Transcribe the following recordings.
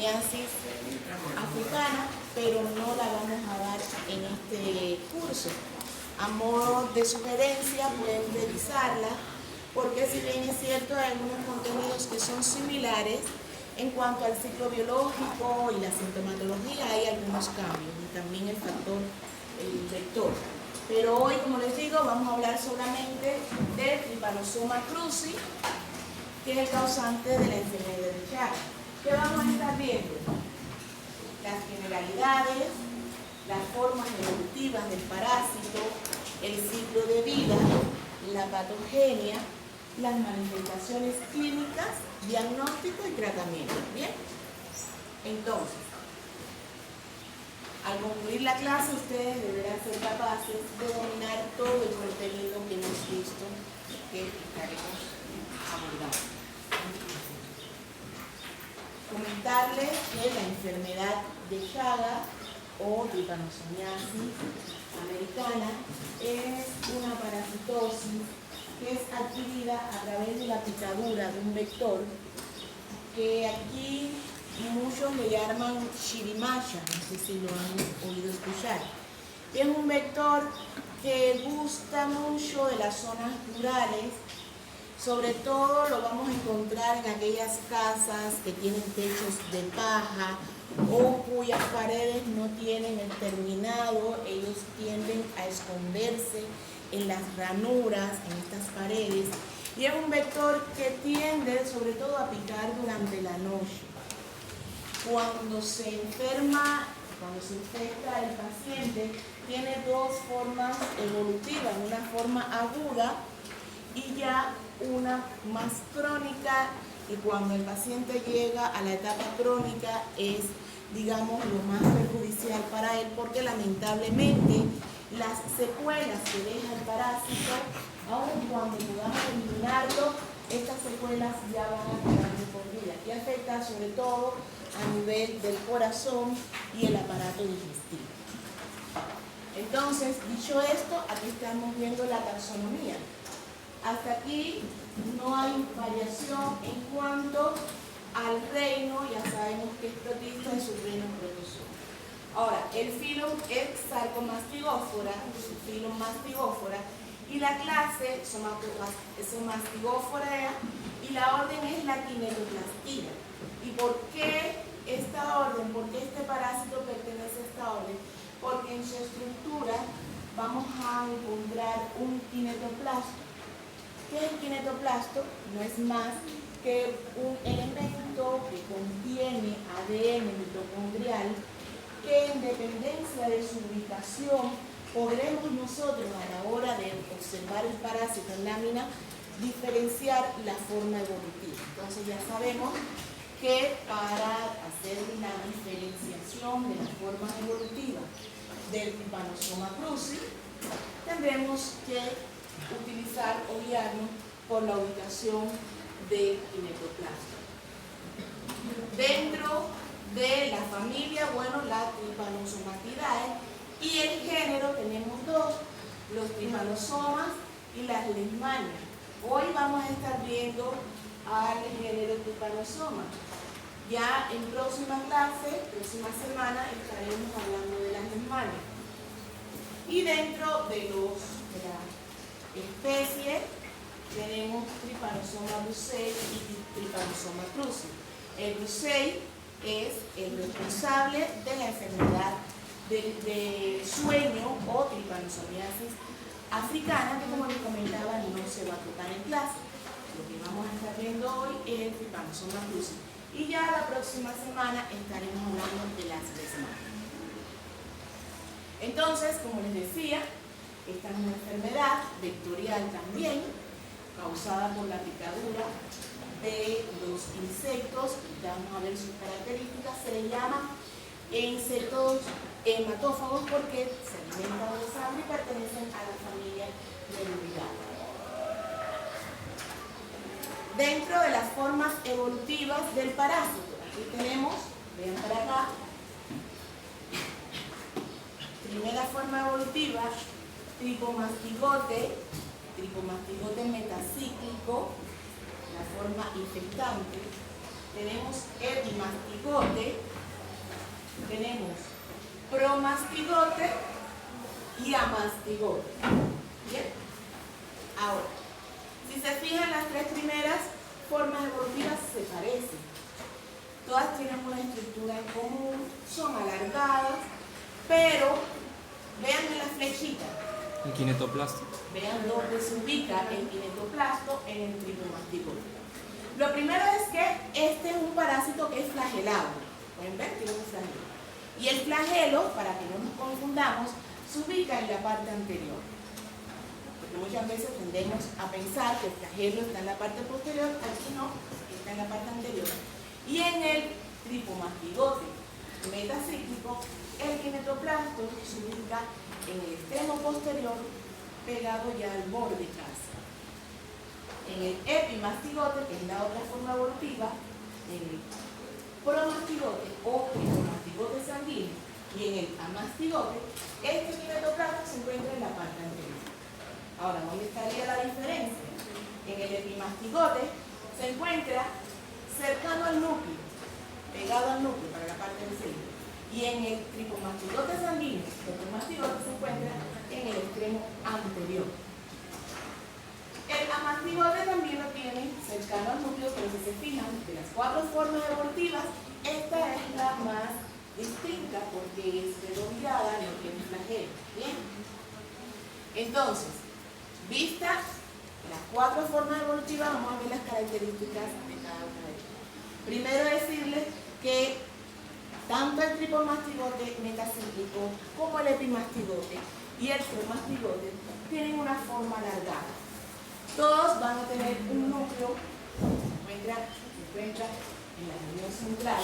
tripanomiasis africana, pero no la vamos a dar en este curso. A modo de sugerencia pueden revisarla, porque si bien es cierto hay algunos contenidos que son similares, en cuanto al ciclo biológico y la sintomatología hay algunos cambios, y también el factor vector. Pero hoy, como les digo, vamos a hablar solamente del Trypanosoma cruzi, que es el causante de la enfermedad de Chagas. ¿Qué vamos a estar viendo? Las generalidades, las formas evolutivas del parásito, el ciclo de vida, la patogenia, las manifestaciones clínicas, diagnóstico y tratamiento. ¿Bien? Entonces, al concluir la clase, ustedes deberán ser capaces de dominar todo el contenido que hemos visto, que estaremos abordando. Comentarles que la enfermedad de Chagas o Trypanosomiasis americana es una parasitosis que es adquirida a través de la picadura de un vector que aquí muchos le llaman Chirimacha, no sé si lo han oído escuchar. Es un vector que gusta mucho de las zonas rurales, sobre todo lo vamos a encontrar en aquellas casas que tienen techos de paja o cuyas paredes no tienen el terminado. Ellos tienden a esconderse en las ranuras, en estas paredes, y es un vector que tiende sobre todo a picar durante la noche. Cuando se enferma, cuando se infecta el paciente, tiene dos formas evolutivas, una forma aguda y ya una más crónica, y cuando el paciente llega a la etapa crónica es, digamos, lo más perjudicial para él, porque lamentablemente las secuelas que deja el parásito, aun cuando podamos eliminarlo, estas secuelas ya van a quedar de por vida y afecta sobre todo a nivel del corazón y el aparato digestivo. Entonces, dicho esto, aquí estamos viendo la taxonomía. Hasta aquí no hay variación en cuanto al reino, ya sabemos que es protista y su reino es protozoo. Ahora, el filo es Sarcomastigófora, su filo Mastigófora, y la clase Somastigophorea, y la orden es la Kinetoplastia. ¿Y por qué esta orden? ¿Por qué este parásito pertenece a esta orden? Porque en su estructura vamos a encontrar un kinetoplasto. ¿Qué es el kinetoplasto? No es más que un elemento que contiene ADN mitocondrial que, en dependencia de su ubicación, podremos nosotros a la hora de observar el parásito en lámina diferenciar la forma evolutiva. Entonces ya sabemos que para hacer la diferenciación de las formas evolutivas del Trypanosoma cruzi tendremos que utilizar o guiarnos por la ubicación del kinetoplasto. Dentro de la familia, bueno, la Trypanosomatidae, y el género tenemos dos, los trypanosomas y las leishmanias. Hoy vamos a estar viendo al género Trypanosoma. Ya en próxima clase, próxima semana, estaremos hablando de las leishmanias. Y dentro de la especie tenemos Trypanosoma brucei y Trypanosoma cruzi. El brucei es el responsable de la enfermedad de sueño o Trypanosomiasis africana, que, como les comentaba, no se va a tocar en clase. Lo que vamos a estar viendo hoy es el Trypanosoma cruzi. Y ya la próxima semana estaremos hablando de las leishmanias. Entonces, como les decía, esta es una enfermedad vectorial también, causada por la picadura de los insectos. Ya vamos a ver sus características. Se les llama insectos hematófagos porque se alimentan de sangre y pertenecen a la familia Medulidae. Dentro de las formas evolutivas del parásito, aquí tenemos, vean para acá, primera forma evolutiva, tripomastigote metacíclico, la forma infectante. Tenemos epimastigote, promastigote y amastigote. ¿Bien? Ahora, si se fijan, las tres primeras formas evolutivas se parecen. Todas tienen una estructura en común, son alargadas, pero vean en la flechita. El kinetoplasto. Vean dónde se ubica el kinetoplasto en el tripomastigote. Lo primero es que este es un parásito que es flagelado. Pueden ver que es un flagelo. Y el flagelo, para que no nos confundamos, se ubica en la parte anterior. Porque muchas veces tendemos a pensar que el flagelo está en la parte posterior, aquí no, está en la parte anterior. Y en el tripomastigote metacíclico, el kinetoplasto se ubica en el extremo posterior, pegado ya al borde casi. En el epimastigote, que es la otra forma evolutiva, en el promastigote o tripomastigote sanguíneo, y en el amastigote, este kinetoplasto se encuentra en la parte anterior. Ahora, ¿dónde estaría la diferencia? En el epimastigote se encuentra cercano al núcleo, pegado al núcleo para la parte del centro. Y en el tripomastigote sanguíneo, el promastigote se encuentra en el extremo anterior. El amastigote también lo tiene cercano al núcleo, pero si se fijan, de las cuatro formas evolutivas, esta es la más distinta porque es redondeada, no tiene flagelo. ¿Bien? Entonces, vistas las cuatro formas evolutivas, vamos a ver las características de cada una de ellas. Primero decirles que tanto el tripomastigote metacíclico como el epimastigote y el promastigote tienen una forma alargada. Todos van a tener un núcleo que se encuentra en la región central.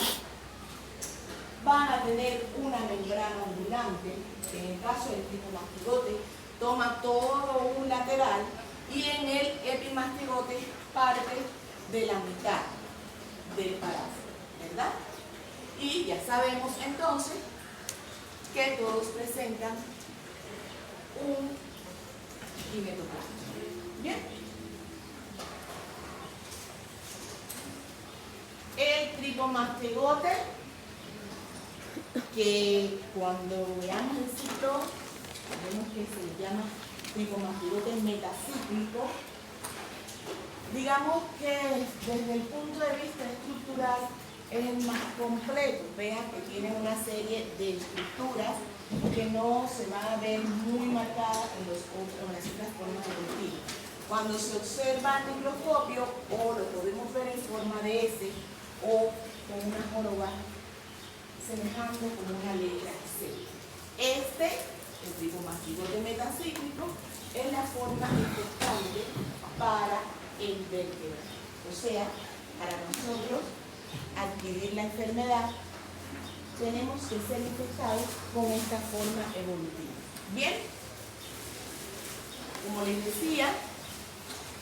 Van a tener una membrana ondulante, que en el caso del tripomastigote toma todo un lateral, y en el epimastigote parte de la mitad del parásito, ¿verdad? Y ya sabemos entonces que todos presentan un kinetoplasto. ¿Bien? El tripomastigote, que cuando veamos el ciclo, vemos que se llama tripomastigote metacíclico. Digamos que desde el punto de vista estructural es el más completo. Vean que tiene una serie de estructuras que no se van a ver muy marcadas en las otras formas evolutivas. Cuando se observa el microscopio, o lo podemos ver en forma de S o con una joroba semejante como una letra C. El tripomastigote metacíclico, es la forma infectante para el vertebrado. O sea, para nosotros adquirir la enfermedad, tenemos que ser infectados con esta forma evolutiva. Bien, como les decía,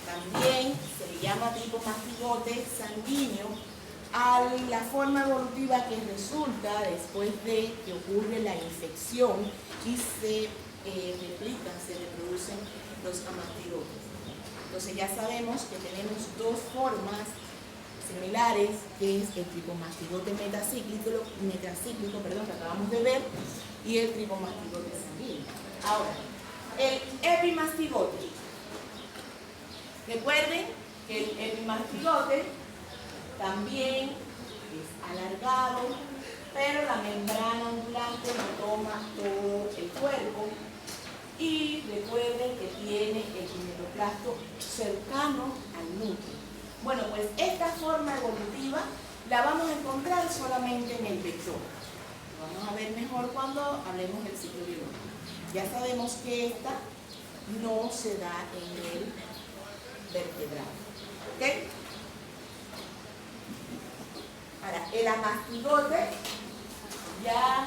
también se le llama tripomastigote sanguíneo a la forma evolutiva que resulta después de que ocurre la infección y se replican, se reproducen los amastigotes. Entonces ya sabemos que tenemos dos formas similares, que es el tripomastigote metacíclico, que acabamos de ver, y el tripomastigote sanguíneo. Ahora, el epimastigote. Recuerden que el epimastigote también es alargado, pero la membrana ondulante no toma todo el cuerpo. Y recuerden que tiene el kinetoplasto cercano al núcleo. Bueno, pues esta forma evolutiva la vamos a encontrar solamente en el vector. Lo vamos a ver mejor cuando hablemos del ciclo biológico. Ya sabemos que esta no se da en el vertebrado. ¿Ok? Ahora, el amastigote ya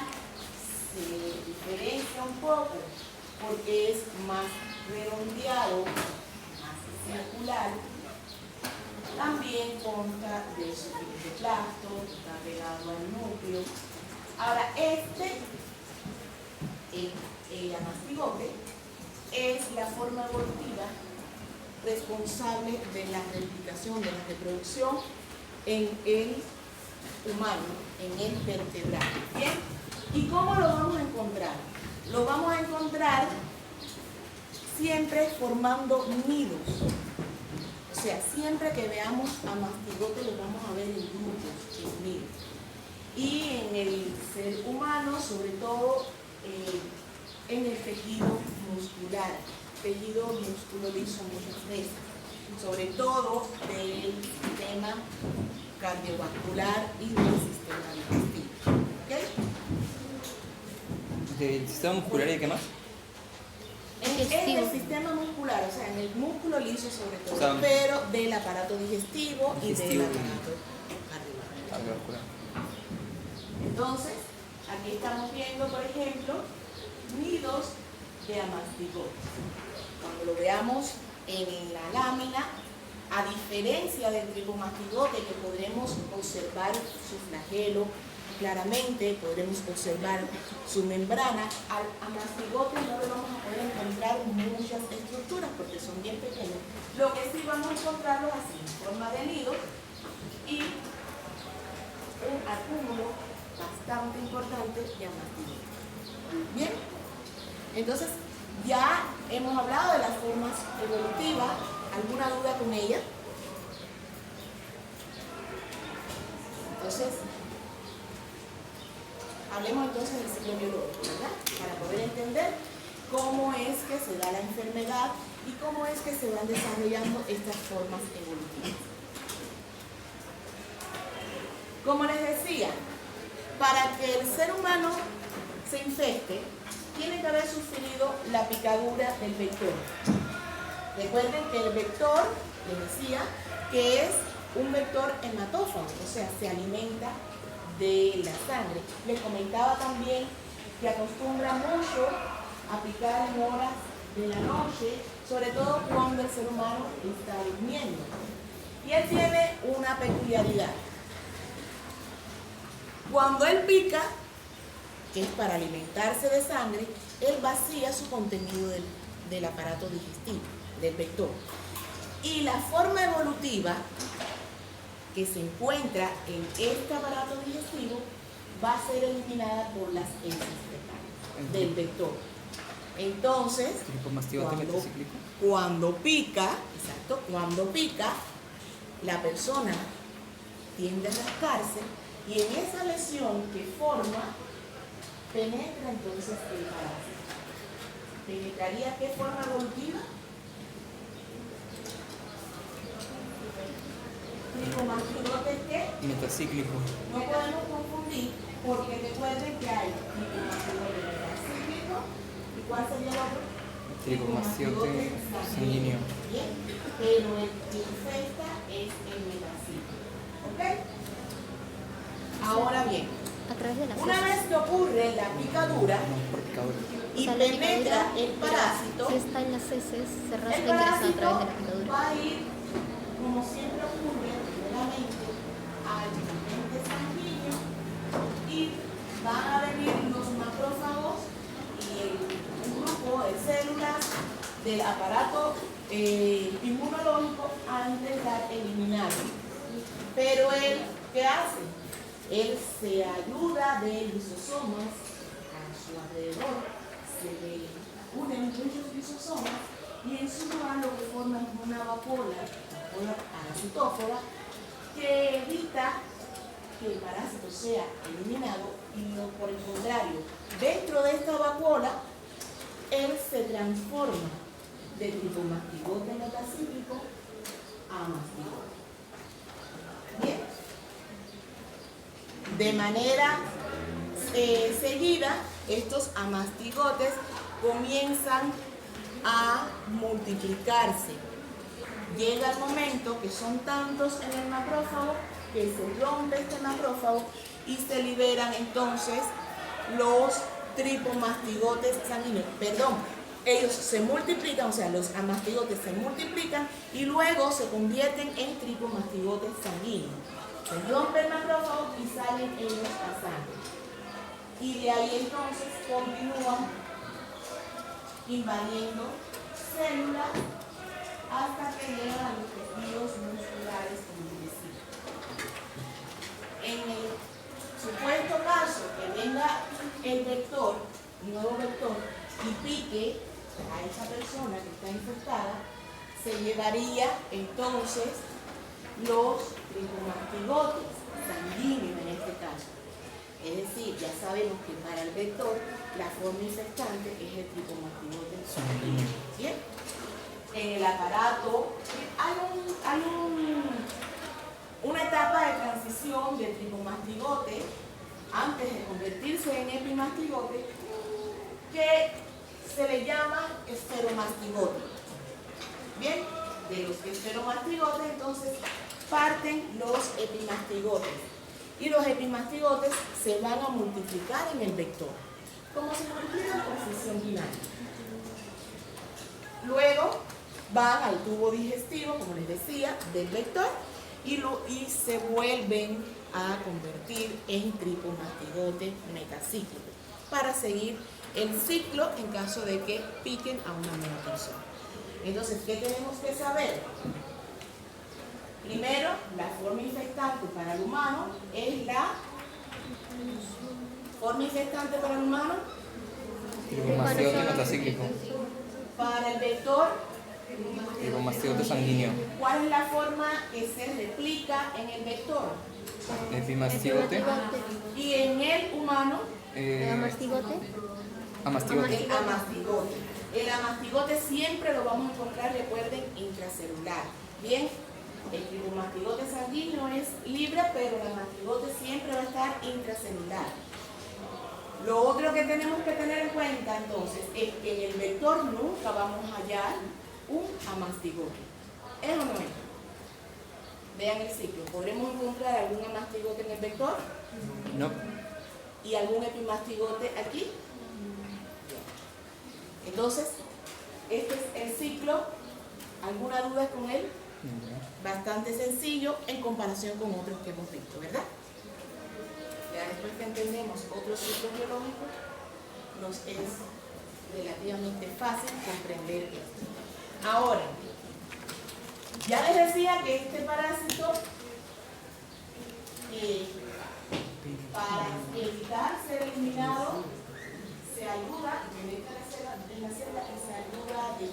se diferencia un poco porque es más redondeado, más circular. También consta de su kinetoplasto, está pegado al núcleo. Ahora, el amastigote, es la forma evolutiva responsable de la replicación, de la reproducción en el humano, en el vertebrado. ¿Bien? ¿Y cómo lo vamos a encontrar? Lo vamos a encontrar siempre formando nidos. O sea, siempre que veamos a mastigotes los vamos a ver en grupos, en nidos. Y en el ser humano, sobre todo en el tejido muscular, tejido músculo liso muchas veces, sobre todo del sistema cardiovascular y del sistema digestivo. ¿Okay? ¿Del sistema muscular y de qué más? En el sistema muscular, o sea, en el músculo liso sobre todo, O sea, pero del aparato digestivo y del digestivo aparato cardiovascular. Entonces, aquí estamos viendo, por ejemplo, nidos de amastigotes. Cuando lo veamos en la lámina, a diferencia del tripomastigote, que podremos observar su flagelo claramente, podremos observar su membrana, al amastigote no le vamos a poder encontrar muchas estructuras porque son bien pequeños. Lo que sí vamos a encontrarlos así, en forma de nido y un acúmulo bastante importante de amastigotes. Bien, entonces ya hemos hablado de las formas evolutivas. ¿Alguna duda con ella? Entonces, hablemos entonces del ciclo biológico, ¿verdad? Para poder entender cómo es que se da la enfermedad y cómo es que se van desarrollando estas formas evolutivas. Como les decía, para que el ser humano se infecte, tiene que haber sufrido la picadura del vector. Recuerden que el vector, les decía, que es un vector hematófago, o sea, se alimenta de la sangre. Les comentaba también que acostumbra mucho a picar en horas de la noche, sobre todo cuando el ser humano está durmiendo. Y él tiene una peculiaridad. Cuando él pica, que es para alimentarse de sangre, él vacía su contenido del aparato digestivo, del vector. Y la forma evolutiva que se encuentra en este aparato digestivo va a ser eliminada por las heces fecales del vector. Entonces, cuando pica, la persona tiende a rascarse y en esa lesión que forma, penetra entonces el parásito. ¿Penetraría qué forma evolutiva? ¿Tripomastigotes qué? Metacíclico. No podemos confundir porque recuerden que hay tripomastigote metacíclico y ¿cuál sería el otro? Tripomastigote sanguíneo. Bien, pero el que infecta es el metacíclico. ¿Ok? Ahora bien, una vez que ocurre la picadura y penetra el parásito, si está en las heces, se rasca el y ingresa a parásito través de la picadura. va a ir, como siempre ocurre, primeramente al agente sanguíneo y van a venir los macrófagos y un grupo de células del aparato inmunológico a intentar eliminarlo. Pero él, ¿qué hace? Él se ayuda de lisosomas a su alrededor, se le unen muchos lisosomas y en su lugar lo que forma es una vacuola parasitófora que evita que el parásito sea eliminado y por el contrario, dentro de esta vacuola, él se transforma de tripomastigote metacíclico a mastigote. Bien. De manera seguida, estos amastigotes comienzan a multiplicarse. Llega el momento que son tantos en el macrófago que se rompe este macrófago y se liberan entonces los tripomastigotes sanguíneos. Perdón, ellos se multiplican, o sea, los amastigotes se multiplican y luego se convierten en tripomastigotes sanguíneos. Se rompe el macrófago y salen ellos a sangre. Y de ahí entonces continúan invadiendo células hasta que llegan a los tejidos musculares, como decía. En el supuesto caso que venga el vector, un nuevo vector, y pique a esa persona que está infectada, se llevaría entonces los tricomastigotes sanguíneos en este caso. Es decir, ya sabemos que para el vector la forma infectante es el tricomastigote sanguíneo. ¿Bien? En el aparato hay una etapa de transición del tricomastigote antes de convertirse en epimastigote que se le llama esferomastigote. Bien, de los esferomastigotes entonces parten los epimastigotes y los epimastigotes se van a multiplicar en el vector, como se multiplican por fisión binária. Luego van al tubo digestivo, como les decía, del vector y se vuelven a convertir en tricomastigote metacíclico para seguir el ciclo en caso de que piquen a una nueva persona. Entonces, ¿qué tenemos que saber? Primero, la forma infectante para el humano es la forma infectante para el humano. Tricomastigote metacíclico. Para el vector, Tricomastigote sanguíneo. ¿cuál es la forma que se replica en el vector? Epimastigote. Y en el humano, Amastigote. Amastigote. el amastigote. El amastigote siempre lo vamos a encontrar, recuerden, intracelular. Bien, el tricomastigote sanguíneo es libre, pero el amastigote siempre va a estar intracelular. Lo otro que tenemos que tener en cuenta entonces es que en el vector nunca vamos a hallar un amastigote. ¿Es o no es? Vean el ciclo. ¿Podremos encontrar algún amastigote en el vector? No. ¿Y algún epimastigote aquí? Entonces, este es el ciclo. ¿Alguna duda con él? Bastante sencillo en comparación con otros que hemos visto, ¿verdad? Ya después que entendemos otros ciclos biológicos, nos es relativamente fácil comprender esto. Ahora, ya les decía que este parásito, para evitar ser eliminado, se ayuda, penetra en la célula y se ayuda de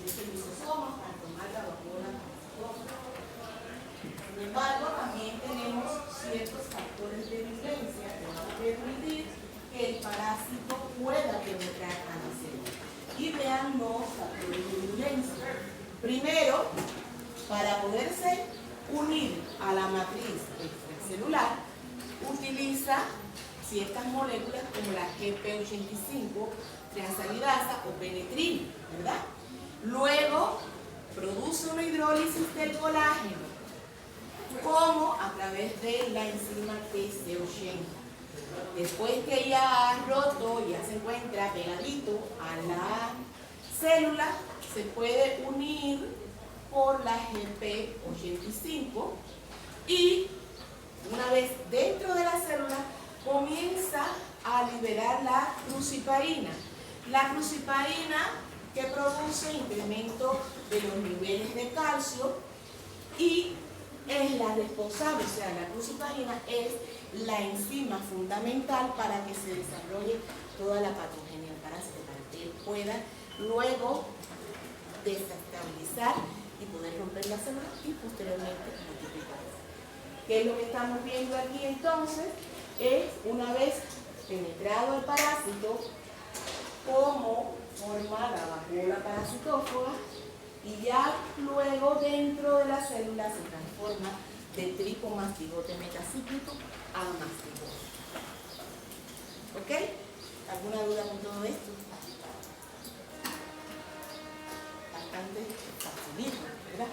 este lisosoma para tomar la vacuna. Sin embargo, también tenemos ciertos factores de virulencia que van a permitir que el parásito pueda penetrar a la célula. Y vean los factores de virulencia. Primero, para poderse unir a la matriz extracelular, utiliza ciertas moléculas como la GP85, triansalidasa o penetrina, ¿verdad? Luego, produce una hidrólisis del colágeno, como a través de la enzima TC80. Después que ya ha roto, ya se encuentra pegadito a la célula, se puede unir por la GP85 y una vez dentro de la célula comienza a liberar la cruciparina. La cruciparina que produce incremento de los niveles de calcio y es la responsable, o sea, la cruciparina es la enzima fundamental para que se desarrolle toda la patogenia del parásito, para que él pueda luego desestabilizar y poder romper la célula y posteriormente multiplicarse. ¿Qué es lo que estamos viendo aquí entonces? Es una vez penetrado el parásito, cómo forma la vacuola parasitófaga y ya luego dentro de la célula se transforma de tricomastigote metacíclico a mastigote. ¿Ok? ¿Alguna duda con todo esto? Bastante facilito, ¿verdad?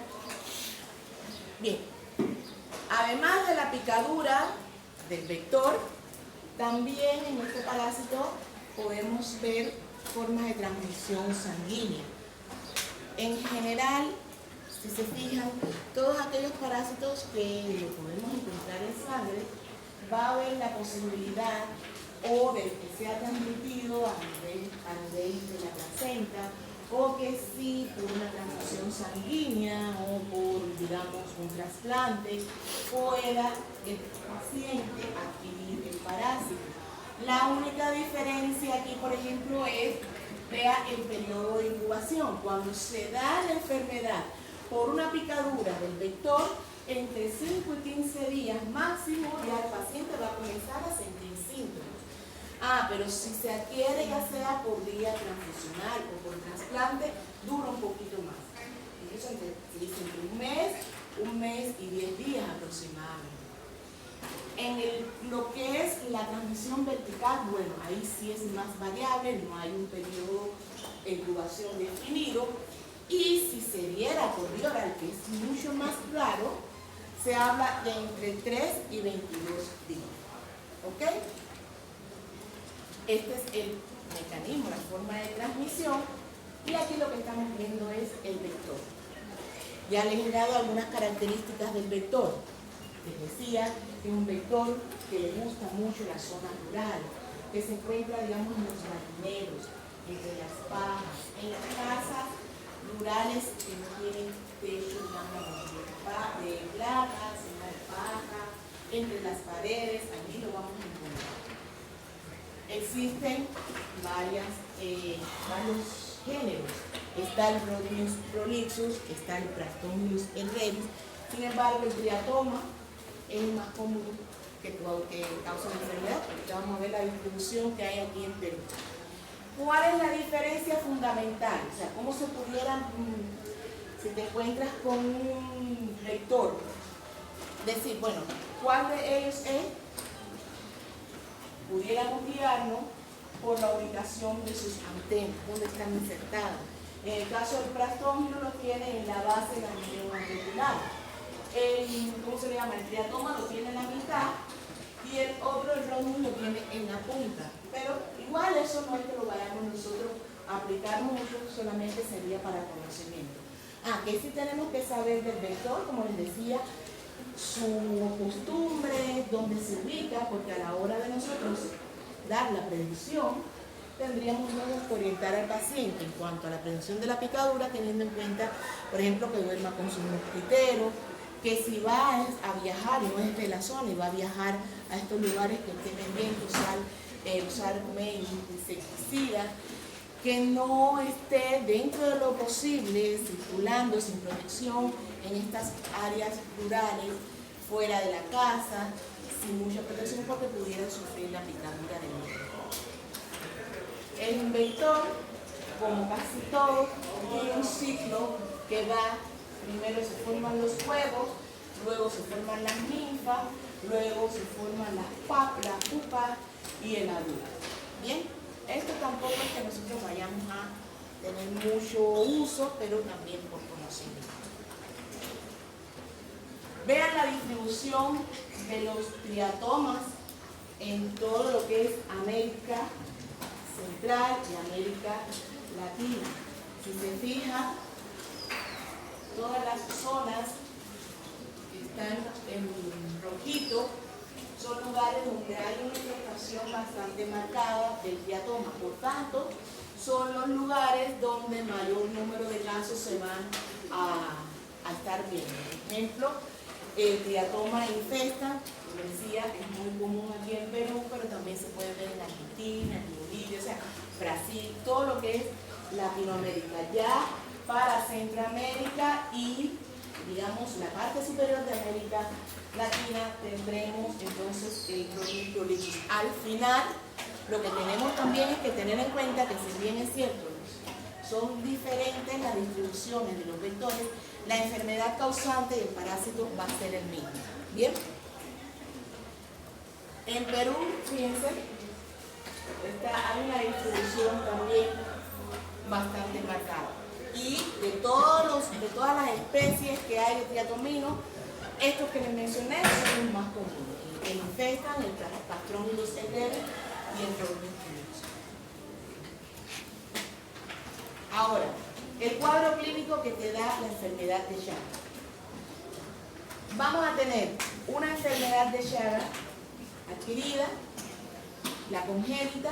Bien. Además de la picadura del vector, también en este parásito podemos ver formas de transmisión sanguínea. En general, si se fijan, todos aquellos parásitos que lo podemos encontrar en sangre, va a haber la posibilidad o de que sea transmitido a nivel de la placenta, o que sí por una transfusión sanguínea o por, digamos, un trasplante, pueda el paciente adquirir el parásito. La única diferencia aquí, por ejemplo, es, vea, el periodo de incubación. Cuando se da la enfermedad por una picadura del vector, entre 5 y 15 días máximo ya el paciente va a comenzar a sentir síntomas. Pero si se adquiere ya sea por vía transfusional o por trasplante, dura un poquito más. Eso entre un mes y 10 días aproximadamente. En lo que es la transmisión vertical, bueno, ahí sí es más variable, no hay un periodo de incubación definido. Y si se diera por vía oral, que es mucho más claro, se habla de entre 3 y 22 días. ¿Ok? Este es el mecanismo, la forma de transmisión. Y aquí lo que estamos viendo es el vector. Ya les he dado algunas características del vector. Les decía que es un vector que le gusta mucho la zona rural, que se encuentra, digamos, en los marineros, entre las pajas, en las casas rurales que no tienen techo, digamos, de placas, de paja, entre las paredes, allí lo vamos a encontrar. Existen varios géneros. Está el Rhodnius prolixus, está el Prastomyus elrevis. Sin embargo, el triatoma es el más común que causa la enfermedad, porque vamos a ver la distribución que hay aquí en Perú. ¿Cuál es la diferencia fundamental? O sea, ¿cómo se pudiera, si te encuentras con un vector, decir, bueno, cuál de ellos es? Pudiéramos guiarnos por la ubicación de sus antenas, donde están insertadas. En el caso del prastomio lo tiene en la base del ganglio reticular. ¿Cómo se le llama? El triatoma lo tiene en la mitad y el otro, el Rhodnius, lo tiene en la punta. Pero igual eso no es que lo vayamos nosotros a aplicar mucho, solamente sería para conocimiento. Que sí tenemos que saber del vector, como les decía, su costumbre, dónde se ubica, porque a la hora de nosotros dar la prevención, tendríamos luego que orientar al paciente en cuanto a la prevención de la picadura, teniendo en cuenta, por ejemplo, que duerma con su mosquitero, que si va a viajar, no es de la zona, y va a viajar a estos lugares que esté pendiente, usar insecticidas, que no esté dentro de lo posible circulando sin protección en estas áreas rurales, fuera de la casa, sin mucha protección porque pudieran sufrir la picadura del mosquito. El vector, como casi todo, tiene un ciclo que va, primero se forman los huevos, luego se forman las ninfas, luego se forman las pupas y el adulto. Bien, esto tampoco es que nosotros vayamos a tener mucho uso, pero también por conocimiento. Vean la distribución de los triatomas en todo lo que es América Central y América Latina. Si se fija, todas las zonas que están en rojito son lugares donde hay una infestación bastante marcada del triatoma. Por tanto, son los lugares donde mayor número de casos se van a estar viendo. Por ejemplo, el triatoma infesta, como decía, es muy común aquí en Perú, pero también se puede ver en Argentina, en Bolivia, o sea, Brasil, todo lo que es Latinoamérica. Ya para Centroamérica y, digamos, la parte superior de América Latina tendremos entonces el Rhodnius prolixus. Al final, lo que tenemos también es que tener en cuenta que, si bien es cierto, son diferentes las distribuciones de los vectores, la enfermedad causante y el parásito va a ser el mismo. ¿Bien? En Perú, fíjense, hay una distribución también bastante marcada. Y de todas las especies que hay de triatomino, estos que les mencioné son los más comunes. El infestan, el Prastomyus elrevis y el Rhodnius prolixus. Ahora, el cuadro clínico que te da la enfermedad de Chagas. Vamos a tener una enfermedad de Chagas adquirida, la congénita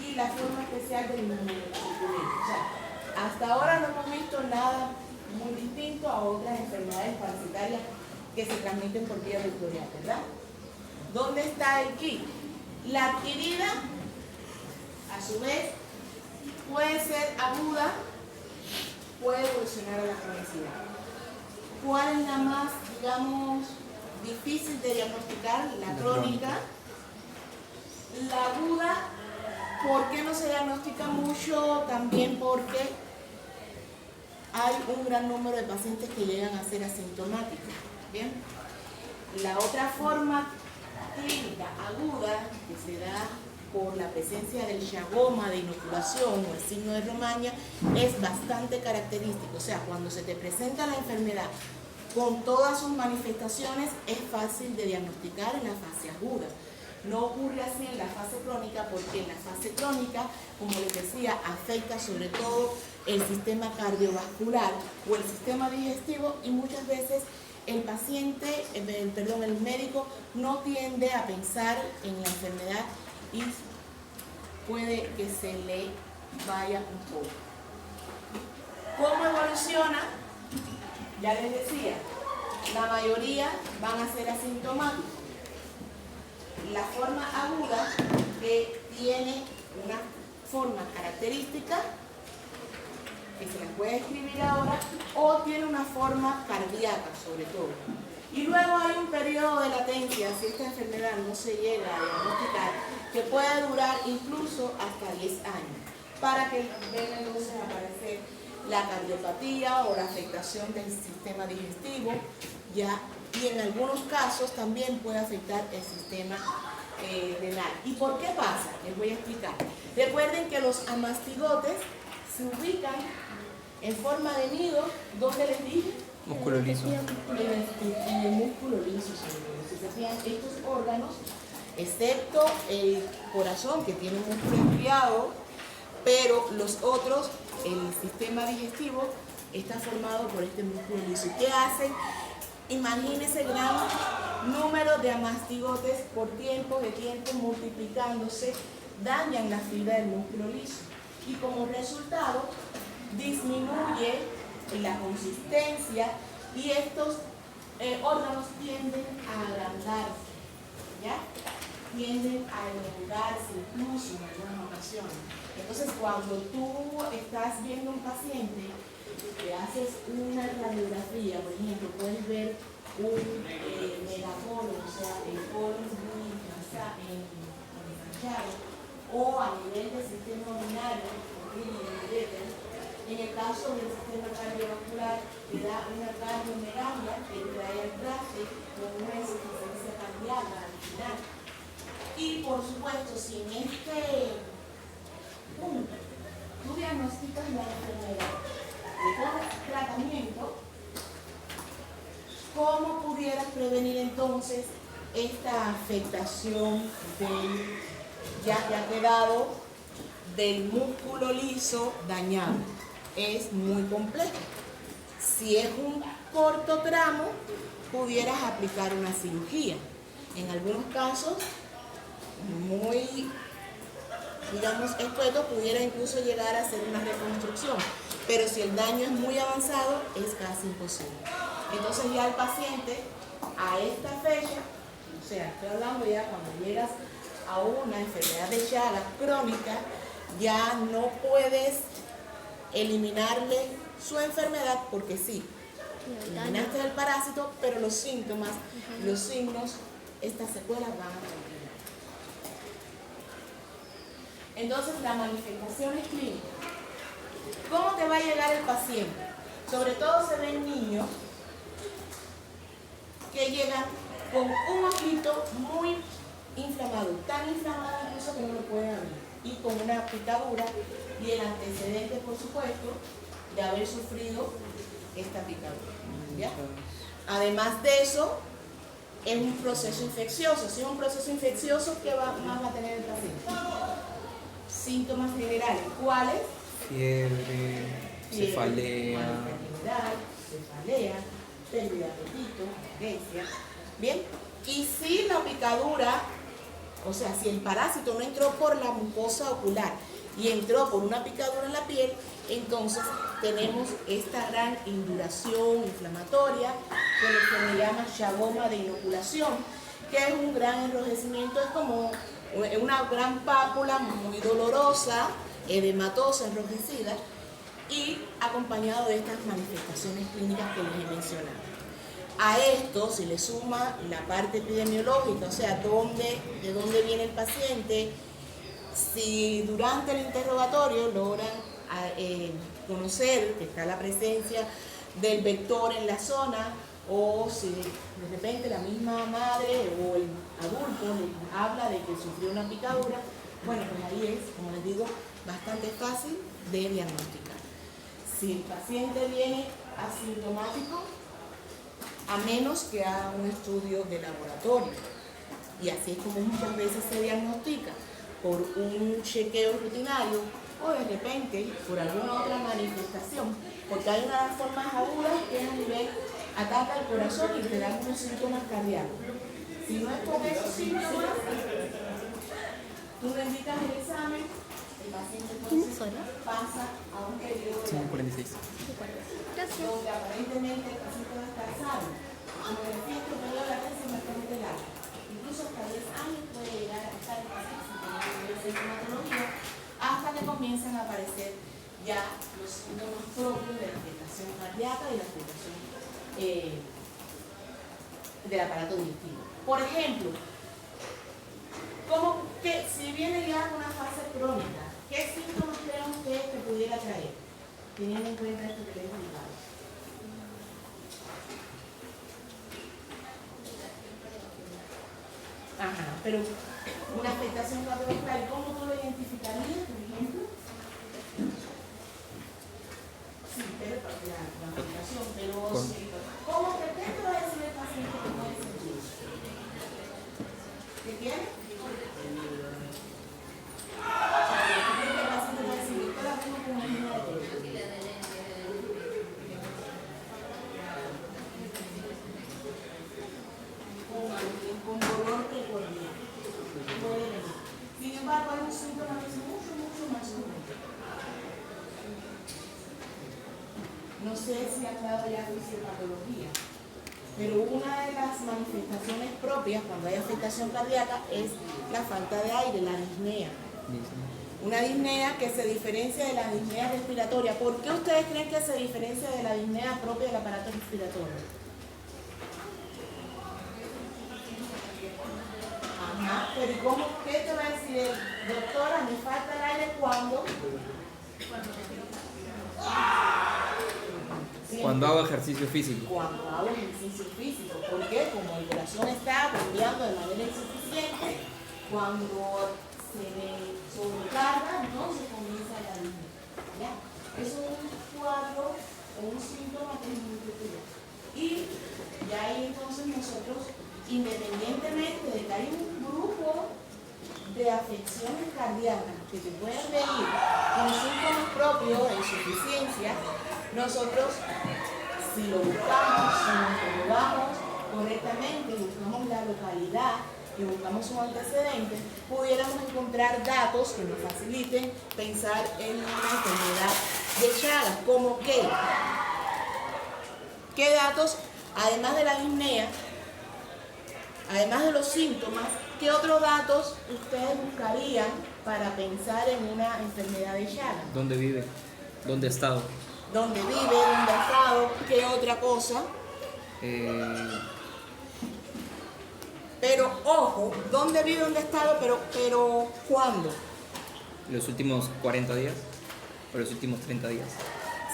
y la forma especial del inmunosuprimiento. O sea, hasta ahora no hemos visto nada muy distinto a otras enfermedades parasitarias que se transmiten por vía vectorial, ¿verdad? ¿Dónde está el kit? La adquirida, a su vez, puede ser aguda, puede evolucionar a la cronicidad. ¿Cuál es la más, digamos, difícil de diagnosticar? La crónica. La aguda, ¿por qué no se diagnostica mucho? También porque hay un gran número de pacientes que llegan a ser asintomáticos. ¿Bien? La otra forma clínica aguda que se da por la presencia del chagoma de inoculación o el signo de Romaña es bastante característico. O sea, cuando se te presenta la enfermedad con todas sus manifestaciones, es fácil de diagnosticar en la fase aguda. No ocurre así en la fase crónica, porque en la fase crónica, como les decía, afecta sobre todo el sistema cardiovascular o el sistema digestivo, y muchas veces el paciente, el médico no tiende a pensar en la enfermedad y puede que se le vaya un poco. ¿Cómo evoluciona? Ya les decía, la mayoría van a ser asintomáticos. La forma aguda, que tiene una forma característica, que se la puede escribir ahora, o tiene una forma cardíaca sobre todo. Y luego hay un periodo de latencia, si esta enfermedad no se llega a diagnosticar, que puede durar incluso hasta 10 años, para que venga entonces a aparecer la cardiopatía o la afectación del sistema digestivo, ya, y en algunos casos también puede afectar el sistema renal. ¿Y por qué pasa? Les voy a explicar. Recuerden que los amastigotes se ubican en forma de nido, ¿dónde les dije? Músculo liso. En el músculo liso. Si se fijan, estos órganos, excepto el corazón, que tiene un músculo estriado, pero los otros, el sistema digestivo, está formado por este músculo liso. ¿Qué hacen? Imagínense el gran número de amastigotes por tiempo de tiempo multiplicándose, dañan la fibra del músculo liso y como resultado disminuye la consistencia y estos órganos tienden a agrandarse, ¿ya? Tienden a elongarse incluso en algunas ocasiones. Entonces, cuando tú estás viendo un paciente, que haces una radiografía, por ejemplo, puedes ver un megacolon, o sea, el colon muy ensanchado, o a nivel del sistema urinario, en el caso del sistema cardiovascular, te da una cardiomegalia que trae el traje con una insuficiencia cardíaca al final. Y por supuesto, si en este punto tú diagnosticas la enfermedad y pones tratamiento, ¿cómo pudieras prevenir entonces esta afectación del, ya que ha quedado, del músculo liso dañado? Es muy complejo. Si es un corto tramo, pudieras aplicar una cirugía. En algunos casos, muy, digamos, escueto, pudiera incluso llegar a hacer una reconstrucción. Pero si el daño es muy avanzado, es casi imposible. Entonces ya el paciente, a esta fecha, o sea, estoy hablando ya cuando llegas a una enfermedad de Chagas crónica, ya no puedes eliminarle su enfermedad porque sí, eliminaste el parásito, pero los síntomas, los signos, estas secuelas van a continuar. Entonces, las manifestaciones clínicas. ¿Cómo te va a llegar el paciente? Sobre todo se ven niños que llegan con un ojito muy inflamado, tan inflamado incluso que no lo pueden abrir, y con una picadura y el antecedente, por supuesto, de haber sufrido esta picadura, ¿ya? Además de eso, es un proceso infeccioso. Si es un proceso infeccioso, ¿qué más va a tener el paciente? Síntomas generales. ¿Cuáles? Fiebre, cefalea. Cefalea, pérdida de apetito, anorexia. Bien, y si la picadura, o sea, si el parásito no entró por la mucosa ocular y entró por una picadura en la piel, entonces tenemos esta gran induración inflamatoria que se le llama chagoma de inoculación, que es un gran enrojecimiento, es como una gran pápula muy dolorosa, edematosa, enrojecida, y acompañado de estas manifestaciones clínicas que les he mencionado. A esto se le suma la parte epidemiológica, o sea, de dónde viene el paciente, si durante el interrogatorio logran conocer que está la presencia del vector en la zona, o si de repente la misma madre o el adulto les habla de que sufrió una picadura, bueno, pues ahí es, como les digo, bastante fácil de diagnosticar. Si el paciente viene asintomático, a menos que haga un estudio de laboratorio, y así es como muchas veces se diagnostica, por un chequeo rutinario o de repente por alguna otra manifestación, porque hay unas formas agudas que a nivel ataca el corazón y te dan unos síntomas cardíacos. Si no es por esos síntomas, tú le indicas el examen, el paciente entonces pasa a un periodo de 5:46. donde aparentemente el paciente va a estar sano. Como decía, el periodo de latencia es bastante largo. Incluso hasta 10 años puede llegar a estar el paciente sin tener sintomatología, hasta que comienzan a aparecer ya los síntomas propios de la afectación cardíaca y la afectación del aparato digestivo. Por ejemplo, como que si viene ya una fase crónica, ¿qué síntomas creen ustedes que pudiera traer? Teniendo en cuenta esto que les he explicado. Ajá, pero una afectación cardiovascular, ¿cómo tú lo identificarías, por ejemplo? Sí, pero la afectación, pero sí. ¿Cómo qué te va a decir el paciente que puede sentir? ¿Qué tiene? El paciente puede decir, yo la tengo como una de con dolor precordial. Sin embargo, hay un síntoma que es mucho más común. No sé si ha dado ya fisiopatología, pero una de las manifestaciones propias cuando hay afectación cardíaca es la falta de aire, la disnea. Una disnea que se diferencia de la disnea respiratoria. ¿Por qué ustedes creen que se diferencia de la disnea propia del aparato respiratorio? Ajá, pero ¿cómo? ¿Qué te va a decir? Doctora, me falta el aire cuando... Cuando hago ejercicio físico. Cuando hago ejercicio físico. ¿Por qué? Como el corazón está bombeando de manera insuficiente, cuando se le sobrecarga, no se comienza la disnea. Es un cuadro o un síntoma que es muy peculiar. Y ya ahí entonces nosotros, independientemente de que hay un grupo de afecciones cardíacas que te pueden venir con síntomas propios de insuficiencia, nosotros, si lo buscamos, si nos interrogamos correctamente, buscamos la localidad y buscamos un antecedente, pudiéramos encontrar datos que nos faciliten pensar en una enfermedad de Chagas, como qué datos, además de la disnea, además de los síntomas, ¿qué otros datos ustedes buscarían para pensar en una enfermedad de Chagas? ¿Dónde vive? ¿Dónde ha estado? ¿Dónde vive? ¿Dónde ha estado? ¿Qué otra cosa? Pero, ojo, ¿dónde vive? ¿Dónde ha estado? Pero ¿cuándo? ¿Los últimos 40 días? ¿O los últimos 30 días?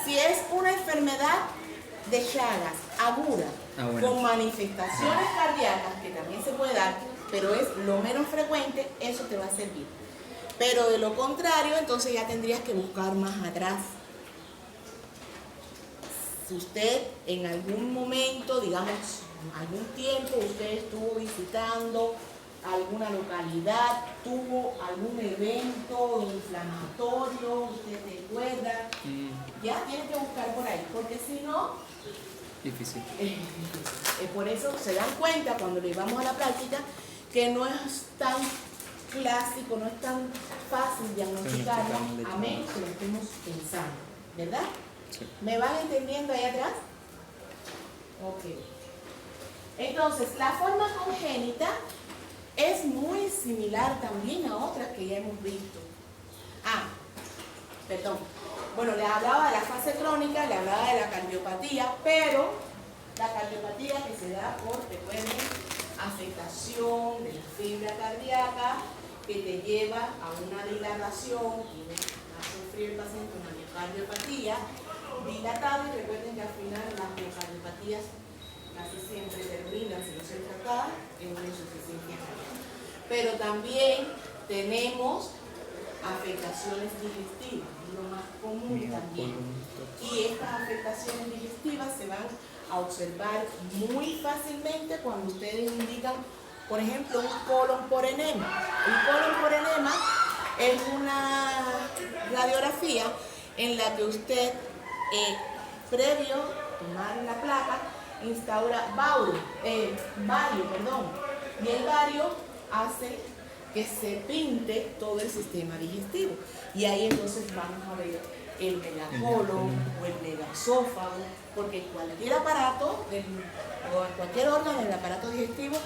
Si es una enfermedad de Chagas aguda, bueno, con manifestaciones cardíacas, que también se puede dar, pero es lo menos frecuente, eso te va a servir. Pero de lo contrario, entonces ya tendrías que buscar más atrás. Si usted en algún momento, digamos, algún tiempo, usted estuvo visitando alguna localidad, tuvo algún evento inflamatorio, usted recuerda, ya tiene que buscar por ahí, porque si no, difícil. Por eso se dan cuenta cuando le vamos a la práctica que no es tan clásico, no es tan fácil diagnosticarlo, a menos que lo estemos pensando, ¿verdad? Sí. ¿Me van entendiendo ahí atrás? Ok. Entonces, la forma congénita Es muy similar también a otras que ya hemos visto. Perdón. Bueno, le hablaba de la fase crónica, le hablaba de la cardiopatía, pero la cardiopatía que se da por, recuerden, afectación de la fibra cardíaca que te lleva a una dilatación y va a sufrir el paciente una miocardiopatía dilatada, y recuerden que al final las miocardiopatías casi siempre terminan, si no se tratan, en una insuficiencia cardíaca. Pero también tenemos afectaciones digestivas, lo más común también. Y estas afectaciones digestivas se van a observar muy fácilmente cuando ustedes indican, por ejemplo, un colon por enema. Un colon por enema es una radiografía en la que usted, previo a tomar la placa, instaura bario, y el bario hace que se pinte todo el sistema digestivo. Y ahí entonces vamos a ver el megacolon o el megaesófago, porque cualquier aparato, o cualquier órgano del aparato digestivo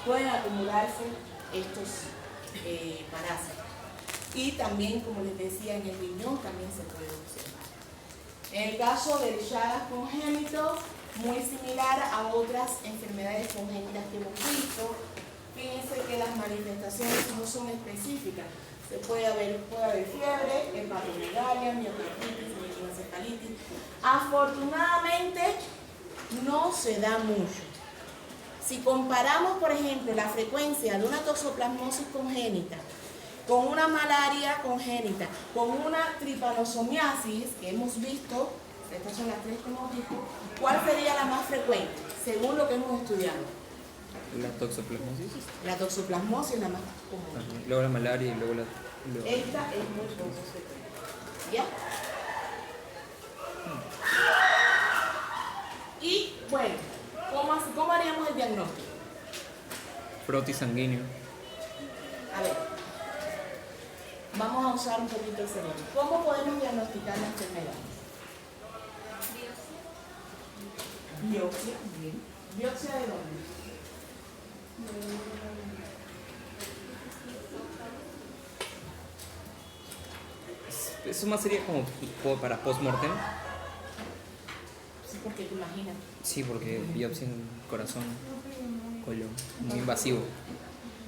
pueden acumularse estos parásitos. Y también, como les decía, en el riñón también se puede observar. En el caso del Chagas congénito, muy similar a otras enfermedades congénitas que hemos visto. Fíjense que las manifestaciones no son específicas. Puede haber fiebre, hepatomegalia, miocarditis, meningoencefalitis. Afortunadamente, no se da mucho. Si comparamos, por ejemplo, la frecuencia de una toxoplasmosis congénita con una malaria congénita, con una tripanosomiasis que hemos visto, estas son las tres que hemos visto, ¿cuál sería la más frecuente, según lo que hemos estudiado? La toxoplasmosis. La toxoplasmosis es la más común. Luego la malaria y luego la... Esta es muy poco frecuente. ¿Ya? Y bueno, ¿cómo haríamos el diagnóstico? Frotis sanguíneo. A ver, vamos a usar un poquito el cerebro. ¿Cómo podemos diagnosticar la enfermedad? Biopsia. Bien. ¿Biopsia de dónde? Eso más sería como para post-mortem. Sí, porque te imaginas. Sí, porque biopsia en corazón, colon, muy invasivo.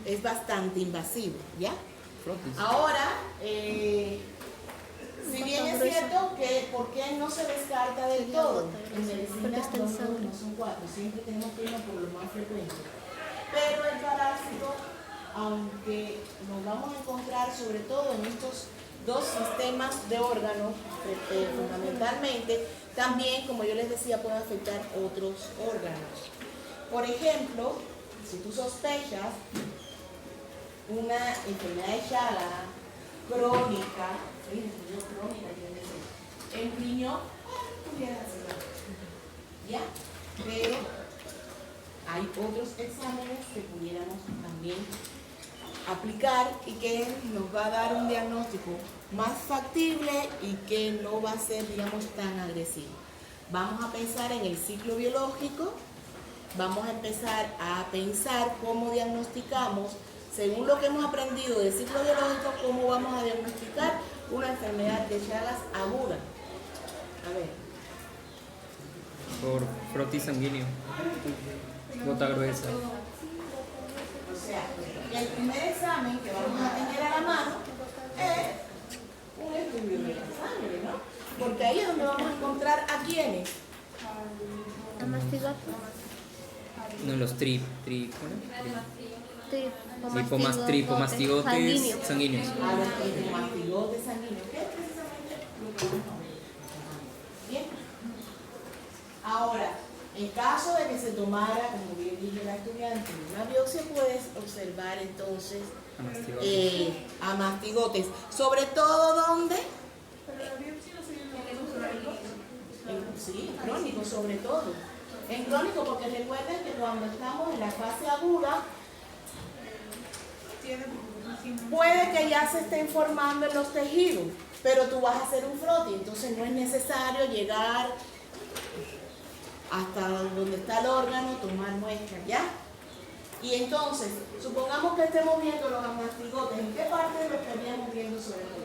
Es bastante invasivo, ¿ya? Frotis. Ahora, si bien es cierto que ¿por qué no se descarta del todo? En medicina no son 4, siempre tenemos que irnos por lo más frecuente. Pero el parásito, aunque nos vamos a encontrar sobre todo en estos dos sistemas de órganos, fundamentalmente, también, como yo les decía, puede afectar otros órganos. Por ejemplo, si tú sospechas una enfermedad de Chagas crónica, en riñón, pudiera hacerlo, ¿ya? Pero hay otros exámenes que pudiéramos también aplicar y que nos va a dar un diagnóstico más factible y que no va a ser, digamos, tan agresivo. Vamos a pensar en el ciclo biológico, vamos a empezar a pensar cómo diagnosticamos, según lo que hemos aprendido del ciclo biológico, cómo vamos a diagnosticar una enfermedad de Chagas aguda. A ver. Por frotis sanguíneo. Gota gruesa. O sea, el primer examen que vamos a tener a la mano es un estudio de la sangre, ¿no? Porque ahí es donde vamos a encontrar a quiénes. ¿A mastigotes? No, los Tripomastigotes sanguíneos. A los tripomastigotes sanguíneos, que es precisamente lo que vamos a ver. Bien. Ahora, en caso de que se tomara, como bien dije la estudiante, una biopsia, puedes observar entonces a mastigotes. Sobre todo, ¿dónde? Pero la biopsia no sería en Sí, crónico sobre todo. En crónico, porque recuerden que cuando estamos en la fase aguda, puede que ya se esté formando en los tejidos, pero tú vas a hacer un frotis, entonces no es necesario llegar hasta donde está el órgano, tomar muestras, ¿ya? Y entonces, supongamos que estemos viendo los amastigotes, ¿en qué parte lo estaríamos viendo sobre todo?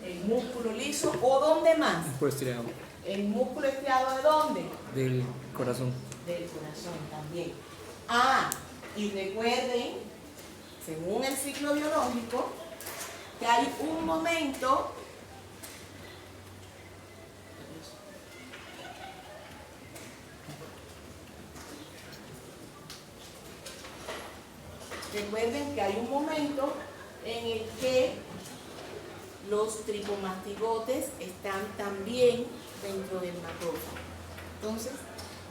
El músculo liso, ¿o dónde más? Por estriado. El músculo estriado, ¿de dónde? Del corazón. Del corazón también. Ah, y recuerden, según el ciclo biológico, que hay un momento en el que los tripomastigotes están también dentro del macrófago. Entonces,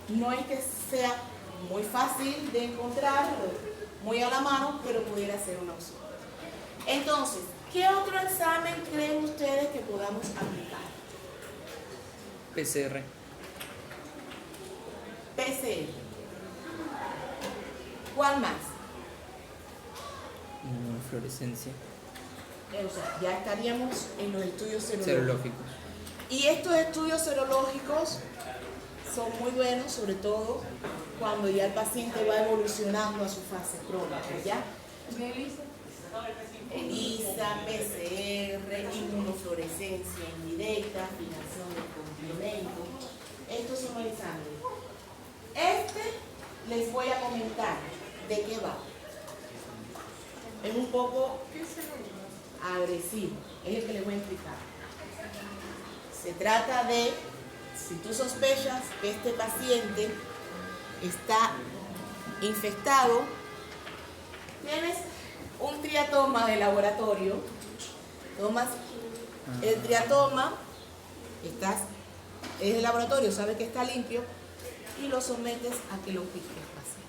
no es que sea muy fácil de encontrar, muy a la mano, pero pudiera ser una opción. Entonces, ¿qué otro examen creen ustedes que podamos aplicar? PCR. PCR. ¿Cuál más? Inmunofluorescencia. O sea, ya estaríamos en los estudios serológicos. Serológicos. Y estos estudios serológicos son muy buenos, sobre todo cuando ya el paciente va evolucionando a su fase crónica, ¿ya? ELISA, PCR, inmunofluorescencia indirecta, fijación de complemento. Estos son los exámenes. Les voy a comentar de qué va. Es un poco agresivo, es el que les voy a explicar. Se trata de, si tú sospechas que este paciente está infectado, tienes un triatoma de laboratorio, tomas el triatoma, es el laboratorio, sabe que está limpio, y lo sometes a que lo pique el paciente.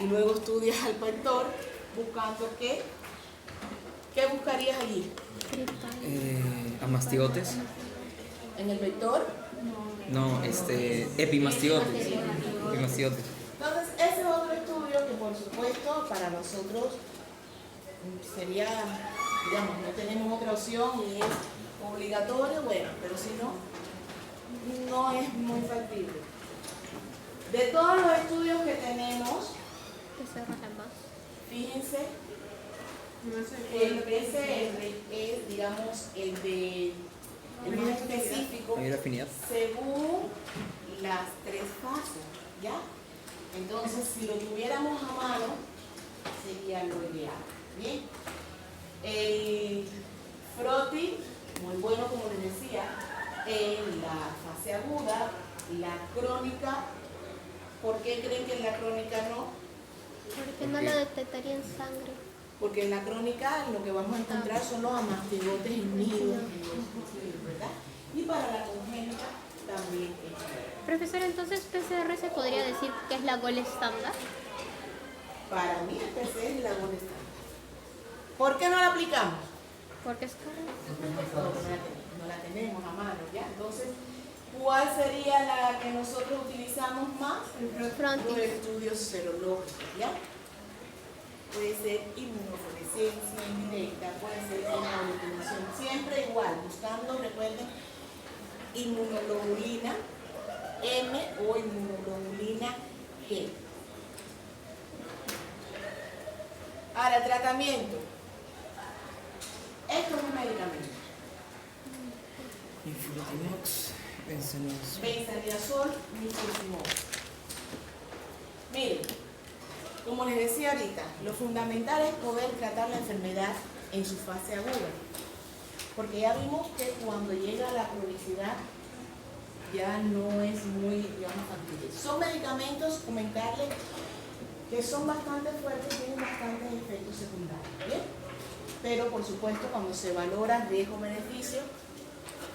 Y luego estudias al vector buscando ¿qué buscarías allí? Amastigotes. En el vector. No, epimastigotes. Epimastigotes. Entonces, ese es otro estudio que, por supuesto, para nosotros sería, digamos, no tenemos otra opción y es obligatorio, bueno, pero si no, no es muy factible. De todos los estudios que tenemos, fíjense, el PCR es, digamos, el más específico ¿Hay afinidad? según las 3 fases, ¿ya? Entonces, si lo tuviéramos a mano, sería lo ideal, ¿bien? El froti, muy bueno como les decía, en la fase aguda, la crónica. ¿Por qué creen que en la crónica no? Porque no lo detectaría en sangre. Porque en la crónica lo que vamos a encontrar son los amastigotes unidos, ¿verdad? Y para la congénita también es. Profesor, entonces PCR se podría decir que es la gold estándar. Para mí el PCR es la gold estándar. ¿Por qué no la aplicamos? Porque es cara. No la tenemos a mano, ¿ya? Entonces, ¿cuál sería la que nosotros utilizamos más? Los estudios serológicos, ¿ya? Puede ser inmunofluorescencia indirecta, puede ser una aglutinación, siempre igual, buscando, recuerden, inmunoglobulina M o inmunoglobulina G. Ahora, tratamiento. Esto es un medicamento. Influtimox, Benzodiazol, nifurtimox. Miren, como les decía ahorita, lo fundamental es poder tratar la enfermedad en su fase aguda. Porque ya vimos que cuando llega la cronicidad ya no es muy, digamos, factible. Son medicamentos, comentarles, que son bastante fuertes, tienen bastantes efectos secundarios, ¿bien? Pero por supuesto cuando se valora riesgo-beneficio,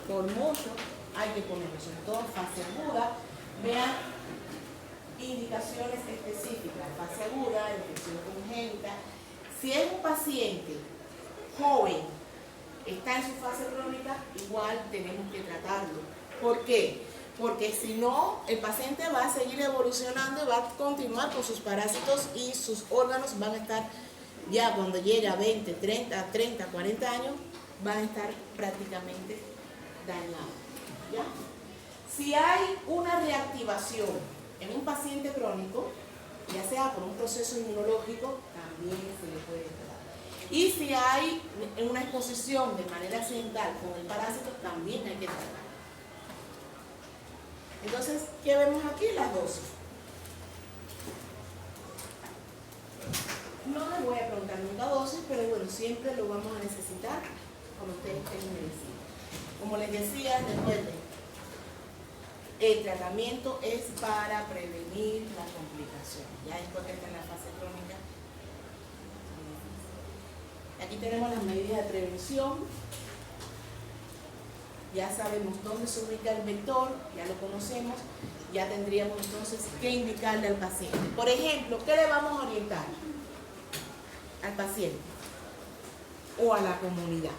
por mucho hay que ponerlo, sobre todo en fase aguda. Vean indicaciones específicas, fase aguda, infección congénita. Si es un paciente joven, está en su fase crónica, igual tenemos que tratarlo. ¿Por qué? Porque si no, el paciente va a seguir evolucionando y va a continuar con sus parásitos y sus órganos van a estar, ya cuando llegue a 20, 30, 40 años, van a estar prácticamente dañados, ¿ya? Si hay una reactivación en un paciente crónico, ya sea por un proceso inmunológico, también se le puede tratar. Y si hay una exposición de manera accidental con el parásito, también hay que tratar. Entonces, ¿qué vemos aquí? Las dosis. No les voy a preguntar nunca dosis, pero bueno, siempre lo vamos a necesitar cuando ustedes tengan medicina. Como les decía, recuerden, el tratamiento es para prevenir la complicación. Ya después que está en la fase crónica. Aquí tenemos las medidas de prevención. Ya sabemos dónde se ubica el vector, ya lo conocemos. Ya tendríamos entonces que indicarle al paciente. Por ejemplo, ¿qué le vamos a orientar al paciente o a la comunidad?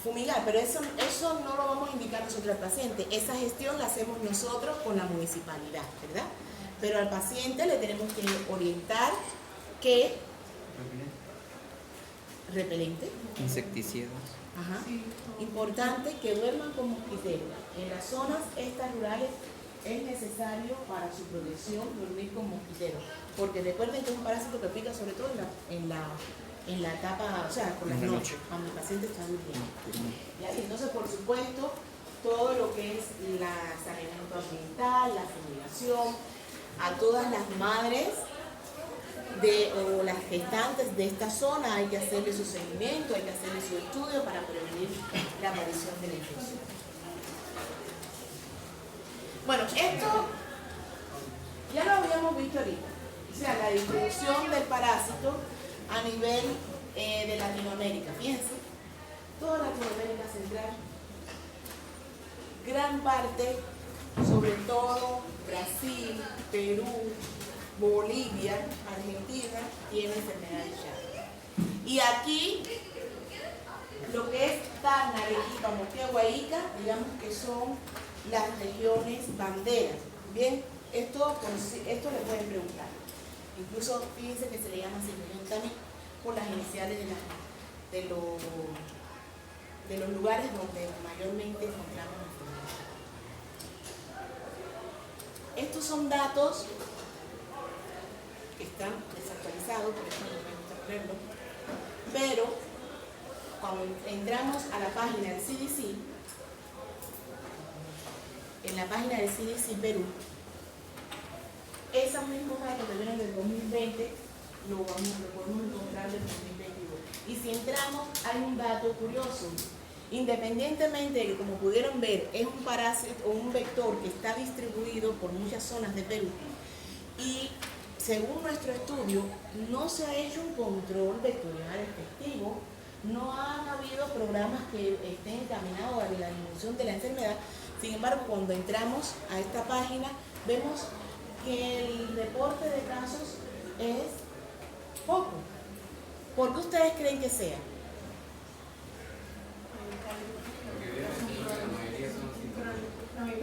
Fumigar, pero eso no lo vamos a indicar nosotros al paciente. Esa gestión la hacemos nosotros con la municipalidad, ¿verdad? Pero al paciente le tenemos que orientar que repelente, Insecticidas. ajá, importante que duerman con mosquitero. En las zonas estas rurales es necesario para su protección dormir con mosquitero, porque recuerden que es un parásito que pica sobre todo en la etapa, o sea, por las En la noches, noche. cuando el paciente está durmiendo. ¿Ya? Y entonces, por supuesto, todo lo que es la saneamiento ambiental, la fumigación, a todas las madres o las gestantes de esta zona hay que hacerle su seguimiento, hay que hacerle su estudio para prevenir la aparición de la infección. Bueno, esto ya lo habíamos visto ahorita, o sea, la distribución del parásito a nivel de Latinoamérica. Fíjense, toda Latinoamérica central, gran parte, sobre todo Brasil, Perú, Bolivia, Argentina, tiene enfermedad de Chagas. Y aquí, lo que es Tacna, Arequipa, Moquegua e Ica, digamos que son las regiones banderas. Bien, esto le pueden preguntar. Incluso fíjense que se le llama así región también por las iniciales de los lugares donde mayormente encontramos enfermedad. Estos son datos que están desactualizados, por eso no me gusta ponerlo, pero cuando entramos a la página del CDC, en la página del CDC Perú, esos mismos datos que vienen del 2020 lo podemos encontrar del 2022. Y si entramos, hay un dato curioso. Independientemente de que, como pudieron ver, es un parásito o un vector que está distribuido por muchas zonas de Perú, y según nuestro estudio, no se ha hecho un control vectorial efectivo, no han habido programas que estén encaminados a la disminución de la enfermedad. Sin embargo, cuando entramos a esta página, vemos que el reporte de casos es poco. ¿Por qué ustedes creen que sea?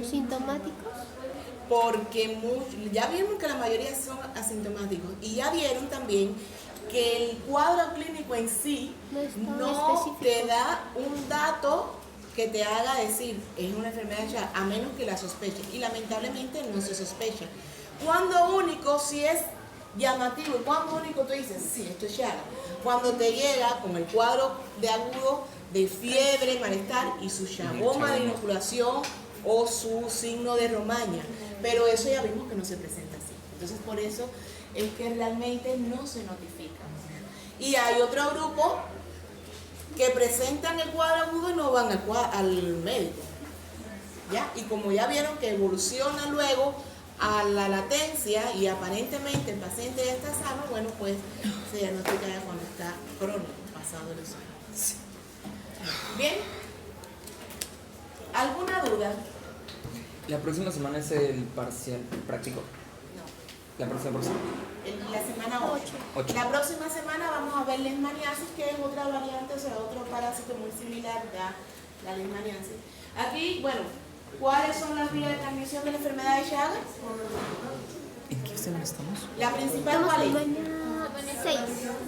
¿Sintomáticos? Porque ya vimos que la mayoría son asintomáticos y ya vieron también que el cuadro clínico en sí no te da un dato que te haga decir es una enfermedad ya, a menos que la sospeche, y lamentablemente no se sospecha. Cuando único si es llamativo, y cuando único tú dices sí, esto es Chagas, cuando te llega con el cuadro de agudo de fiebre, malestar y su chaboma de inoculación o su signo de romaña, pero eso ya vimos que no se presenta así. Entonces por eso es que realmente no se notifica. Y hay otro grupo que presentan el cuadro agudo y no van al médico, ¿ya? Y como ya vieron que evoluciona luego a la latencia y aparentemente el paciente ya está sano, bueno, pues se diagnostica ya cuando está crónico, pasado los años. Bien, ¿alguna duda? La próxima semana es el parcial práctico. No. La próxima semana. La semana 8. La próxima semana vamos a ver leishmaniasis, que es otra variante, o sea, otro parásito muy similar a la leishmaniasis. Aquí, bueno, ¿cuáles son las vías de transmisión de la enfermedad de Chagas? ¿En qué semana estamos? La principal, Estamos ¿cuál es? semana 6.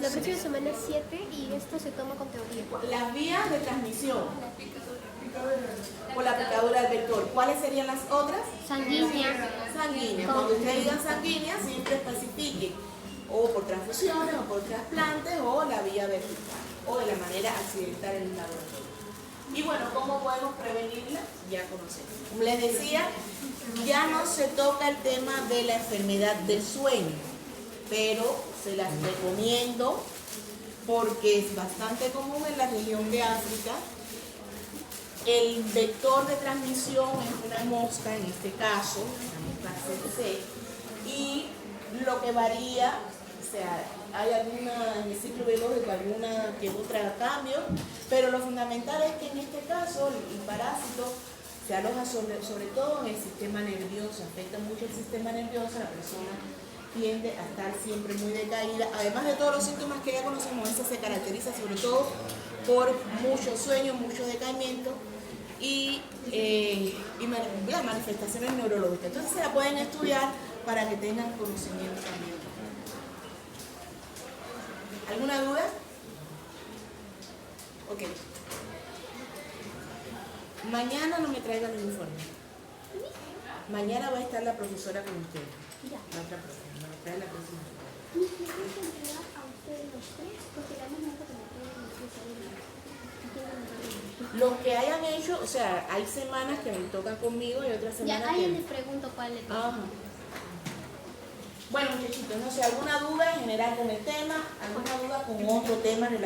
La próxima semana es 7 y esto se toma con teoría. Las vías de transmisión. Por la picadura del vector. ¿Cuáles serían las otras? Sanguínea. Sanguínea. Cuando ustedes digan sanguínea, siempre especifiquen o por transfusiones, o por trasplantes, o la vía vertical, o de la manera accidental en el laboratorio. Y bueno, ¿cómo podemos prevenirla? Ya conocemos. Como les decía, ya no se toca el tema de la enfermedad del sueño, pero se las recomiendo porque es bastante común en la región de África. El vector de transmisión es una mosca, en este caso, la mosca CC, y lo que varía, o sea, hay alguna, en el ciclo biológico, alguna que otra cambio, pero lo fundamental es que en este caso el parásito se aloja sobre todo en el sistema nervioso, afecta mucho el sistema nervioso, la persona tiende a estar siempre muy decaída, además de todos los síntomas que ya conocemos. Esa se caracteriza sobre todo por mucho sueño, mucho decaimiento y las manifestaciones neurológicas. Entonces se la pueden estudiar para que tengan conocimiento también. ¿Alguna duda? Ok. Mañana no me traigan el uniforme. Mañana va a estar la profesora con ustedes. La otra profesora, me lo trae la próxima. Los que hayan hecho, o sea, hay semanas que me tocan conmigo y otras semanas Ya, ahí que... les pregunto cuál le toca. Ajá. Bueno, muchachitos, no sé, ¿alguna duda en general con el tema? ¿Alguna duda con otro tema relacionado?